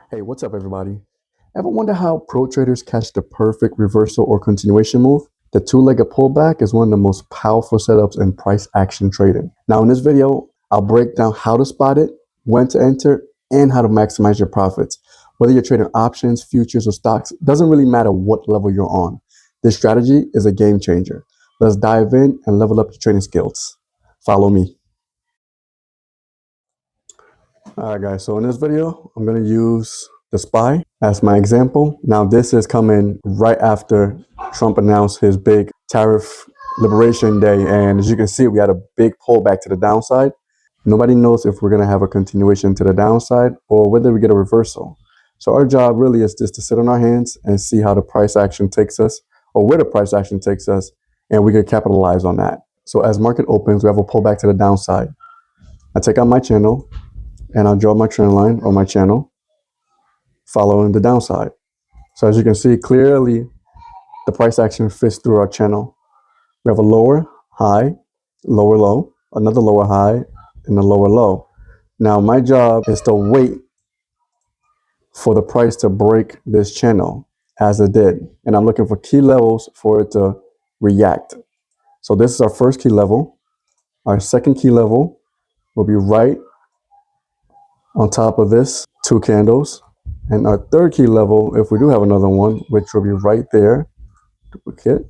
Hey, what's up, everybody? Ever wonder how pro traders catch the perfect reversal or continuation move? The two-legged pullback is one of the most powerful setups in price action trading. Now, in this video, I'll break down how to spot it, when to enter, and how to maximize your profits. Whether you're trading options, futures, or stocks, doesn't really matter what level you're on. This strategy is a game changer. Let's dive in and level up your trading skills. Follow me. All right, guys, so in this video, I'm going to use the SPY as my example. Now, this is coming right after Trump announced his big tariff liberation day. And as you can see, we had a big pullback to the downside. Nobody knows if we're going to have a continuation to the downside or whether we get a reversal. So our job really is just to sit on our hands and see how the price action takes us or where the price action takes us, and we can capitalize on that. So as market opens, we have a pullback to the downside. I take out my channel, and I'll draw my trend line on my channel following the downside. So as you can see clearly, the price action fits through our channel. We have a lower high, lower low, another lower high, and a lower low. Now my job is to wait for the price to break this channel as it did. And I'm looking for key levels for it to react. So this is our first key level. Our second key level will be right on top of this, two candles. And our third key level, if we do have another one, which will be right there, duplicate,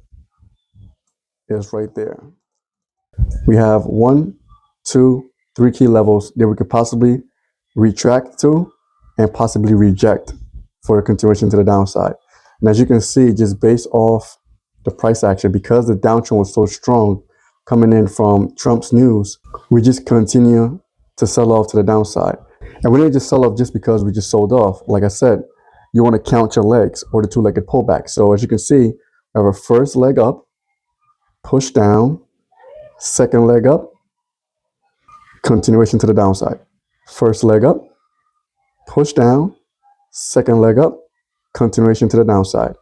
is right there. We have 1, 2, 3 key levels that we could possibly retract to and possibly reject for a continuation to the downside. And as you can see, just based off the price action, because the downtrend was so strong coming in from Trump's news, we just continue to sell off to the downside. And we didn't just sell off just because we just sold off. Like I said, you want to count your legs or the two-legged pullback. So as you can see, we have our first leg up, push down, second leg up, continuation to the downside. First leg up, push down, second leg up, continuation to the downside.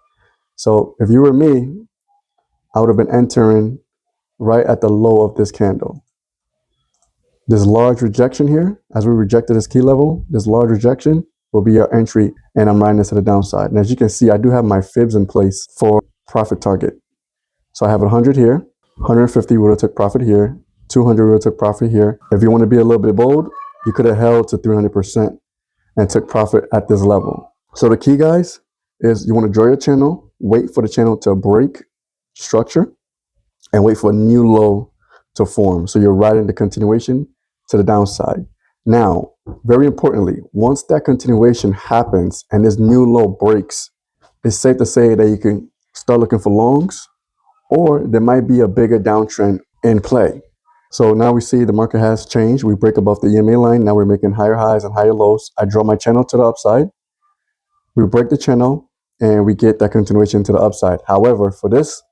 So if you were me, I would have been entering right at the low of this candle. This large rejection here, as we rejected this key level, this large rejection will be our entry, and I'm riding this to the downside. And as you can see, I do have my fibs in place for profit target. So I have 100 here, 150 would have took profit here, 200 would have took profit here. If you want to be a little bit bold, you could have held to 300% and took profit at this level. So the key, guys, is you want to draw your channel, wait for the channel to break structure, and wait for a new low to form. So you're riding the continuation to the downside. Now, very importantly, once that continuation happens and this new low breaks, it's safe to say that you can start looking for longs, or there might be a bigger downtrend in play. So now we see the market has changed. We break above the EMA line. Now we're making higher highs and higher lows. I draw my channel to the upside. We break the channel and we get that continuation to the upside. However, for this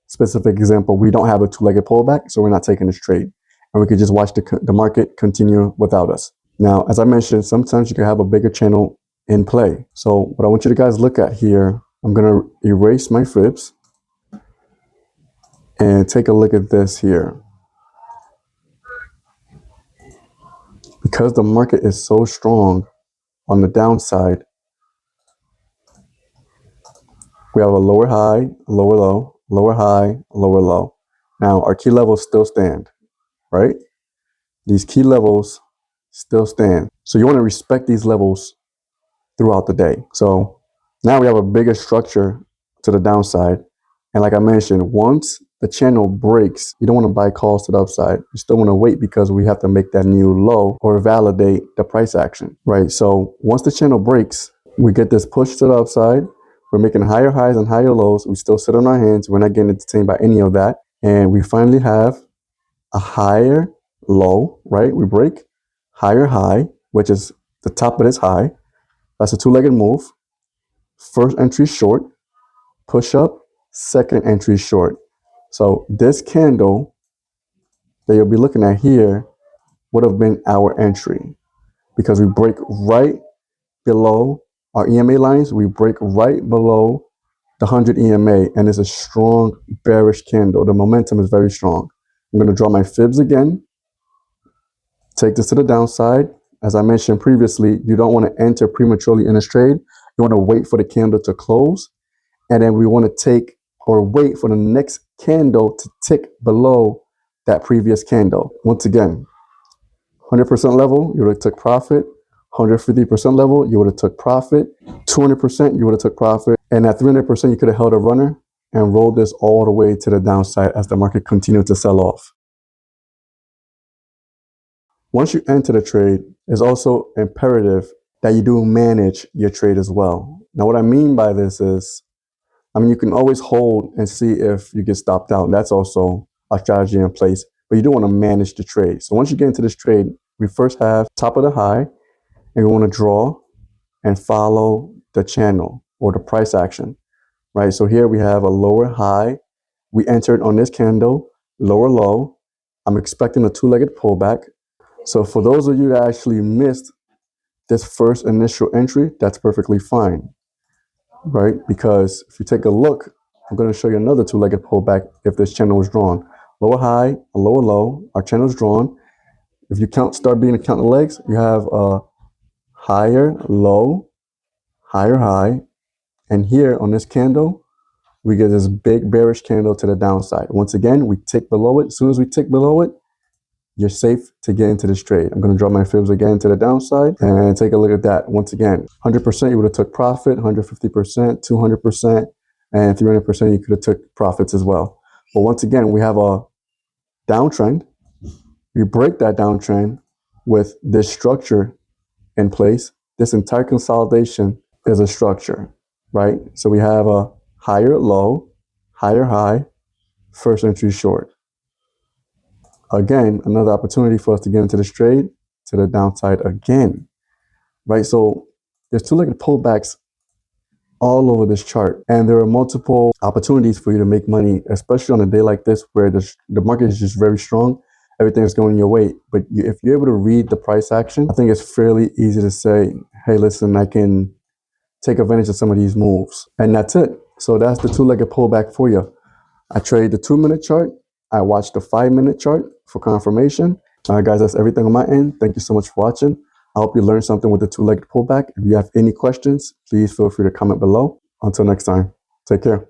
specific example, we don't have a two-legged pullback, so we're not taking this trade. And we could just watch the market continue without us. Now, as I mentioned, sometimes you can have a bigger channel in play. So what I want you to guys look at here, I'm going to erase my fibs and take a look at this here. Because the market is so strong on the downside, we have a lower high, lower low, lower high, lower low. Now, our key levels still stand, right? These key levels still stand. So you want to respect these levels throughout the day. So now we have a bigger structure to the downside. And like I mentioned, once the channel breaks, you don't want to buy calls to the upside. You still want to wait because we have to make that new low or validate the price action, right? So once the channel breaks, we get this push to the upside. We're making higher highs and higher lows. We still sit on our hands. We're not getting entertained by any of that. And we finally have a higher low, right? We break higher high, which is the top of this high. That's a two-legged move. First entry short, push up, second entry short. So this candle that you'll be looking at here would have been our entry because we break right below our EMA lines. We break right below the 100 EMA, and it's a strong bearish candle. The momentum is very strong. I'm going to draw my fibs again, take this to the downside. as I mentioned previously, you don't want to enter prematurely in a trade. You want to wait for the candle to close, and then we want to take or wait for the next candle to tick below that previous candle. Once again, 100% level, you would have took profit. 150% level, you would have took profit. 200%, you would have took profit. And at 300%, you could have held a runner and rolled this all the way to the downside as the market continued to sell off. Once you enter the trade, it's also imperative that you do manage your trade as well. Now, what I mean by this is, you can always hold and see if you get stopped out. That's also a strategy in place, but you do want to manage the trade. So once you get into this trade, we first have top of the high, and we want to draw and follow the channel or the price action, right? So here we have a lower high. We entered on this candle, lower low. I'm expecting a two-legged pullback. So for those of you that actually missed this first initial entry, that's perfectly fine, right? Because if you take a look, I'm going to show you another two-legged pullback if this channel was drawn. Lower high, a lower low, our channel is drawn. If you start being to count the legs, you have a higher low, higher high, and here on this candle, we get this big bearish candle to the downside. Once again, we tick below it. As soon as we tick below it, you're safe to get into this trade. I'm going to draw my fibs again to the downside and take a look at that. Once again, 100% you would have took profit, 150%, 200%, and 300% you could have took profits as well. But once again, we have a downtrend. We break that downtrend with this structure in place. This entire consolidation is a structure, right? So we have a higher low, higher high, first entry short. Again, another opportunity for us to get into this trade to the downside again, right? So there's two-legged pullbacks all over this chart, and there are multiple opportunities for you to make money, especially on a day like this where the market is just very strong. Everything is going your way. But if you're able to read the price action, I think it's fairly easy to say, hey, listen, I can take advantage of some of these moves. And that's it. So that's the two-legged pullback for you. I trade the 2-minute chart. I watch the 5-minute chart for confirmation. All right, guys, that's everything on my end. Thank you so much for watching. I hope you learned something with the two-legged pullback. If you have any questions, please feel free to comment below. Until next time, take care.